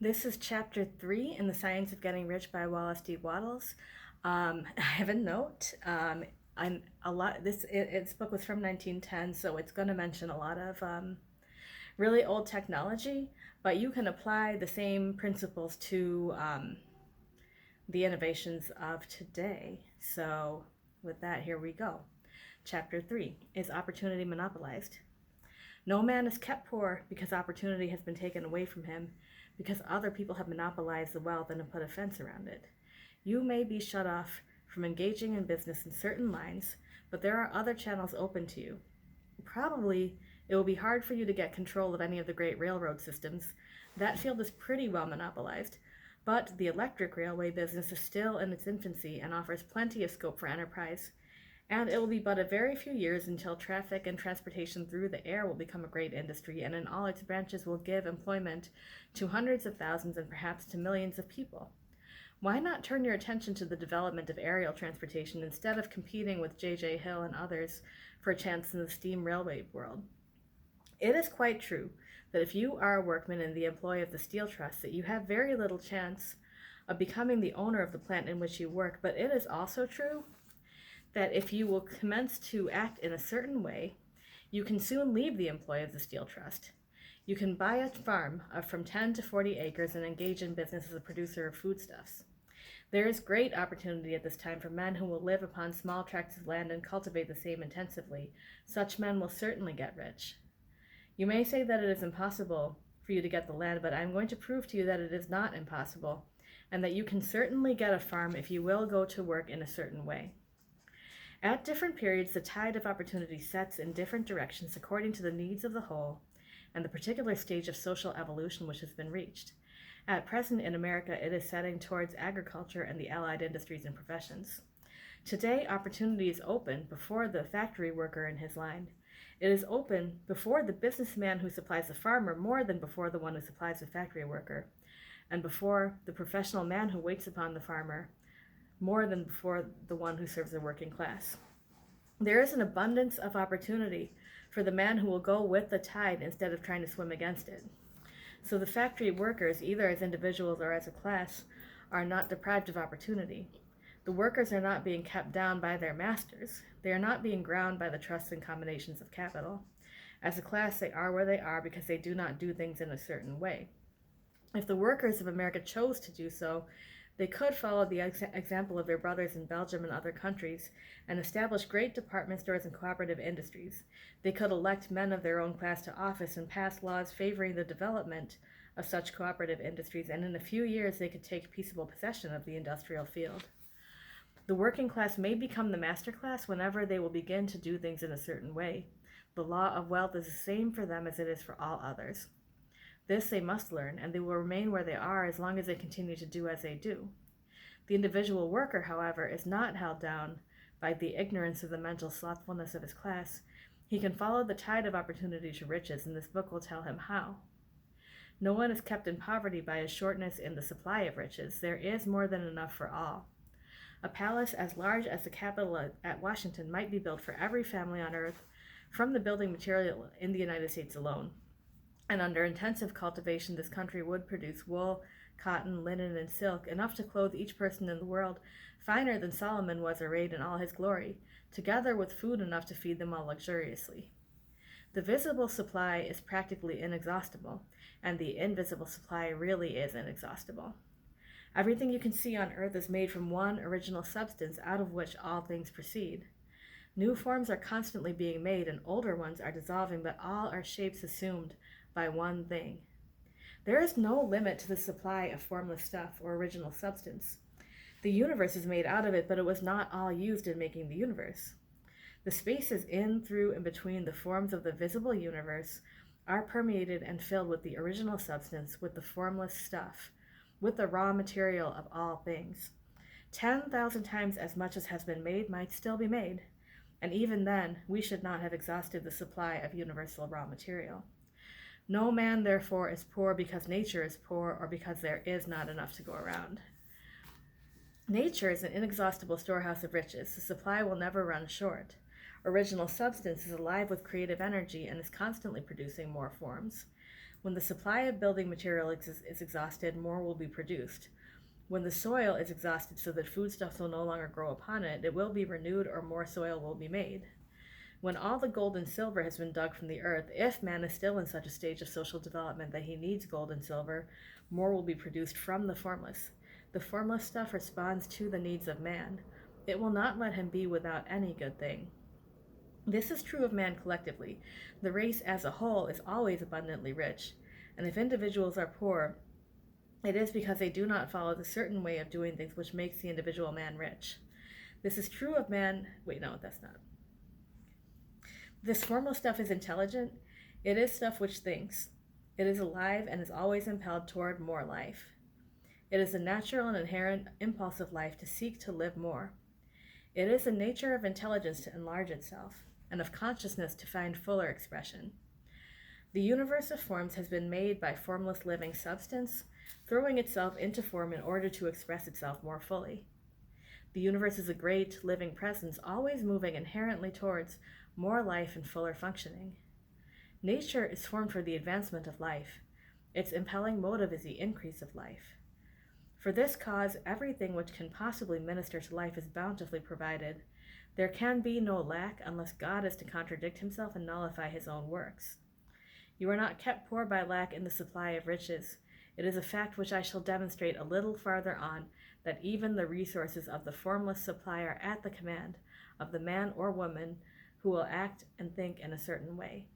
This is chapter 3 in The Science of Getting Rich by Wallace D. Wattles. I have a note. I'm a lot. Its book was from 1910, so it's going to mention a lot of really old technology, but you can apply the same principles to the innovations of today. So, with that, here we go. Chapter 3: Is opportunity monopolized? No man is kept poor because opportunity has been taken away from him, because other people have monopolized the wealth and have put a fence around it. You may be shut off from engaging in business in certain lines, but there are other channels open to you. Probably it will be hard for you to get control of any of the great railroad systems. That field is pretty well monopolized, but the electric railway business is still in its infancy and offers plenty of scope for enterprise. And it will be but a very few years until traffic and transportation through the air will become a great industry, and in all its branches will give employment to hundreds of thousands and perhaps to millions of people. Why not turn your attention to the development of aerial transportation instead of competing with J.J. Hill and others for a chance in the steam railway world? It is quite true that if you are a workman in the employ of the Steel Trust, that you have very little chance of becoming the owner of the plant in which you work, but it is also true that if you will commence to act in a certain way, you can soon leave the employ of the Steel Trust. You can buy a farm of from 10 to 40 acres and engage in business as a producer of foodstuffs. There is great opportunity at this time for men who will live upon small tracts of land and cultivate the same intensively. Such men will certainly get rich. You may say that it is impossible for you to get the land, but I am going to prove to you that it is not impossible, and that you can certainly get a farm if you will go to work in a certain way. At different periods, the tide of opportunity sets in different directions according to the needs of the whole and the particular stage of social evolution which has been reached. At present in America, it is setting towards agriculture and the allied industries and professions. Today, opportunity is open before the factory worker in his line. It is open before the businessman who supplies the farmer more than before the one who supplies the factory worker, and before the professional man who waits upon the farmer, more than before the one who serves the working class. There is an abundance of opportunity for the man who will go with the tide instead of trying to swim against it. So the factory workers, either as individuals or as a class, are not deprived of opportunity. The workers are not being kept down by their masters. They are not being ground by the trusts and combinations of capital. As a class, they are where they are because they do not do things in a certain way. If the workers of America chose to do so, they could follow the example of their brothers in Belgium and other countries and establish great department stores and cooperative industries. They could elect men of their own class to office and pass laws favoring the development of such cooperative industries, and in a few years they could take peaceable possession of the industrial field. The working class may become the master class whenever they will begin to do things in a certain way. The law of wealth is the same for them as it is for all others. This they must learn, and they will remain where they are as long as they continue to do as they do. The individual worker, however, is not held down by the ignorance of the mental slothfulness of his class. He can follow the tide of opportunity to riches, and this book will tell him how. No one is kept in poverty by a shortness in the supply of riches. There is more than enough for all. A palace as large as the Capitol at Washington might be built for every family on earth from the building material in the United States alone. And under intensive cultivation, this country would produce wool, cotton, linen, and silk, enough to clothe each person in the world, finer than Solomon was arrayed in all his glory, together with food enough to feed them all luxuriously. The visible supply is practically inexhaustible, and the invisible supply really is inexhaustible. Everything you can see on earth is made from one original substance out of which all things proceed. New forms are constantly being made, and older ones are dissolving, but all are shapes assumed by one thing. There is no limit to the supply of formless stuff or original substance. The universe is made out of it, but it was not all used in making the universe. The spaces in, through, and between the forms of the visible universe are permeated and filled with the original substance, with the formless stuff, with the raw material of all things. 10,000 times as much as has been made might still be made, and even then we should not have exhausted the supply of universal raw material. No man, therefore, is poor because nature is poor or because there is not enough to go around. Nature is an inexhaustible storehouse of riches. The supply will never run short. Original substance is alive with creative energy and is constantly producing more forms. When the supply of building material is exhausted, more will be produced. When the soil is exhausted so that foodstuffs will no longer grow upon it, it will be renewed or more soil will be made. When all the gold and silver has been dug from the earth, if man is still in such a stage of social development that he needs gold and silver, more will be produced from the formless. The formless stuff responds to the needs of man. It will not let him be without any good thing. This is true of man collectively. The race as a whole is always abundantly rich, and if individuals are poor, it is because they do not follow the certain way of doing things which makes the individual man rich. This is true of man. Wait, no, that's not. This formless stuff is intelligent. It is stuff which thinks. It is alive and is always impelled toward more life. It is the natural and inherent impulse of life to seek to live more. It is the nature of intelligence to enlarge itself, and of consciousness to find fuller expression. The universe of forms has been made by formless living substance, throwing itself into form in order to express itself more fully. The universe is a great, living presence, always moving inherently towards more life and fuller functioning. Nature is formed for the advancement of life. Its impelling motive is the increase of life. For this cause, everything which can possibly minister to life is bountifully provided. There can be no lack unless God is to contradict himself and nullify his own works. You are not kept poor by lack in the supply of riches. It is a fact which I shall demonstrate a little farther on, that even the resources of the formless supply are at the command of the man or woman who will act and think in a certain way.